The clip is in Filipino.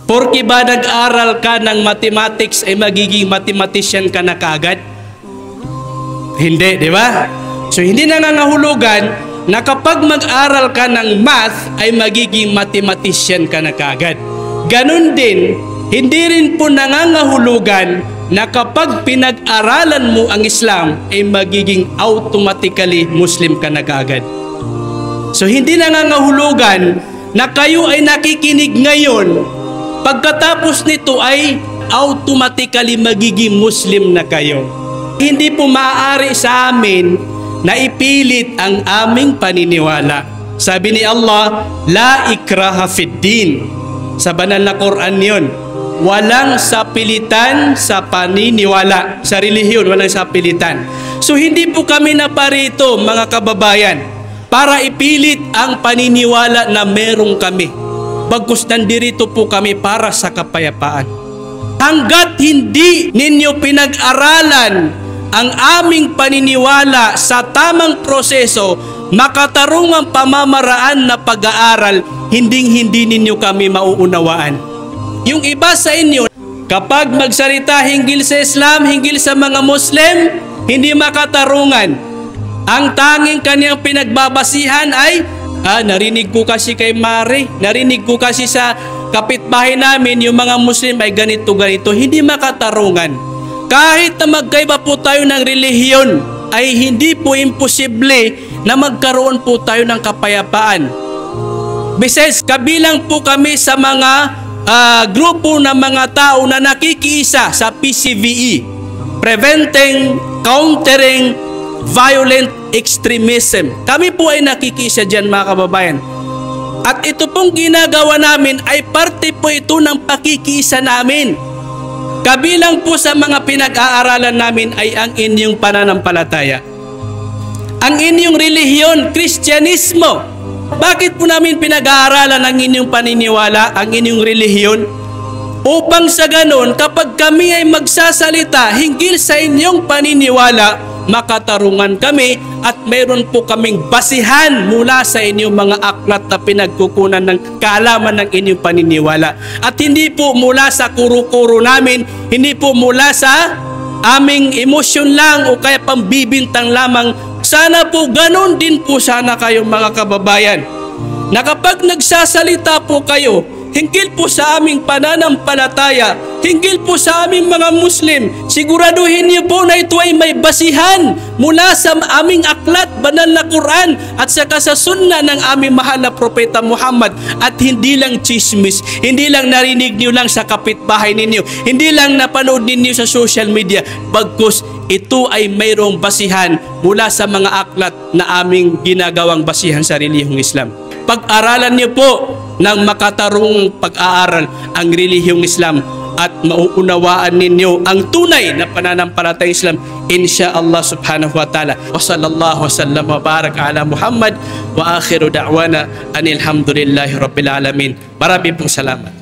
Porke ba nag-aral ka ng mathematics ay magiging mathematician ka na kaagad? Hindi, di ba? So hindi nangangahulugan na kapag mag-aral ka ng math ay magiging mathematician ka na kaagad. Ganon din, hindi rin po nangangahulugan na kapag pinag-aralan mo ang Islam ay magiging automatically Muslim ka na kaagad. So hindi nangangahulugan na kayo ay nakikinig ngayon, pagkatapos nito ay automatically magiging Muslim na kayo. Hindi po maaari sa amin na ipilit ang aming paniniwala. Sabi ni Allah, la ikraha fid din. Sa banal na Quran yun. Walang sapilitan sa paniniwala. Sa relihiyon, walang sapilitan. So hindi po kami naparito, mga kababayan, para ipilit ang paniniwala na merong kami. Bagkus nandirito po kami para sa kapayapaan. Hanggat hindi ninyo pinag-aralan ang aming paniniwala sa tamang proseso, makatarungang pamamaraan na pag-aaral, hindi ninyo kami mauunawaan. Yung iba sa inyo, kapag magsalita hinggil sa Islam, hinggil sa mga Muslim, hindi makatarungan. Ang tanging kanyang pinagbabasihan ay, narinig ko kasi kay Mare, narinig ko kasi sa kapitbahay namin, yung mga Muslim ay ganito. Hindi makatarungan. Kahit na magkaiba po tayo ng relihiyon, ay hindi po imposible na magkaroon po tayo ng kapayapaan. Besides, kabilang po kami sa mga grupo ng mga tao na nakikiisa sa PCVE, Preventing, Countering Violent Extremism. Kami po ay nakikiisa dyan, mga kababayan. At ito pong ginagawa namin ay parte po ito ng pakikiisa namin. Kabilang po sa mga pinag-aaralan namin ay ang inyong pananampalataya. Ang inyong relihiyon, Kristyanismo. Bakit po namin pinag-aaralan ang inyong paniniwala, ang inyong relihiyon? Upang sa ganon, kapag kami ay magsasalita hinggil sa inyong paniniwala, makatarungan kami at mayroon po kaming basihan mula sa inyong mga aklat na pinagkukunan ng kaalaman ng inyong paniniwala. At hindi po mula sa kuro-kuro namin, hindi po mula sa aming emosyon lang o kaya pambibintang lamang. Sana po ganon din po sana kayong mga kababayan, na kapag nagsasalita po kayo hinggil po sa aming pananampalataya, hinggil po sa aming mga Muslim, siguraduhin niyo po na ito ay may basihan mula sa aming aklat, banal na Quran, at saka sa sunna ng aming mahal na Propeta Muhammad. At hindi lang chismis, hindi lang narinig niyo lang sa kapitbahay ninyo, hindi lang napanood ninyo sa social media, bagkus ito ay mayroong basihan mula sa mga aklat na aming ginagawang basihan sa relihiyong Islam. Pag-aralan niyo po ng makatarungang pag-aaral ang relihiyong Islam at mauunawaan ninyo ang tunay na pananampalatayang Islam, insyaallah subhanahu wa ta'ala. Wa sallallahu wa sallam wa barak ala Muhammad wa akhiru da'wana anil hamdulillahi rabbil alamin. Marami pong salamat.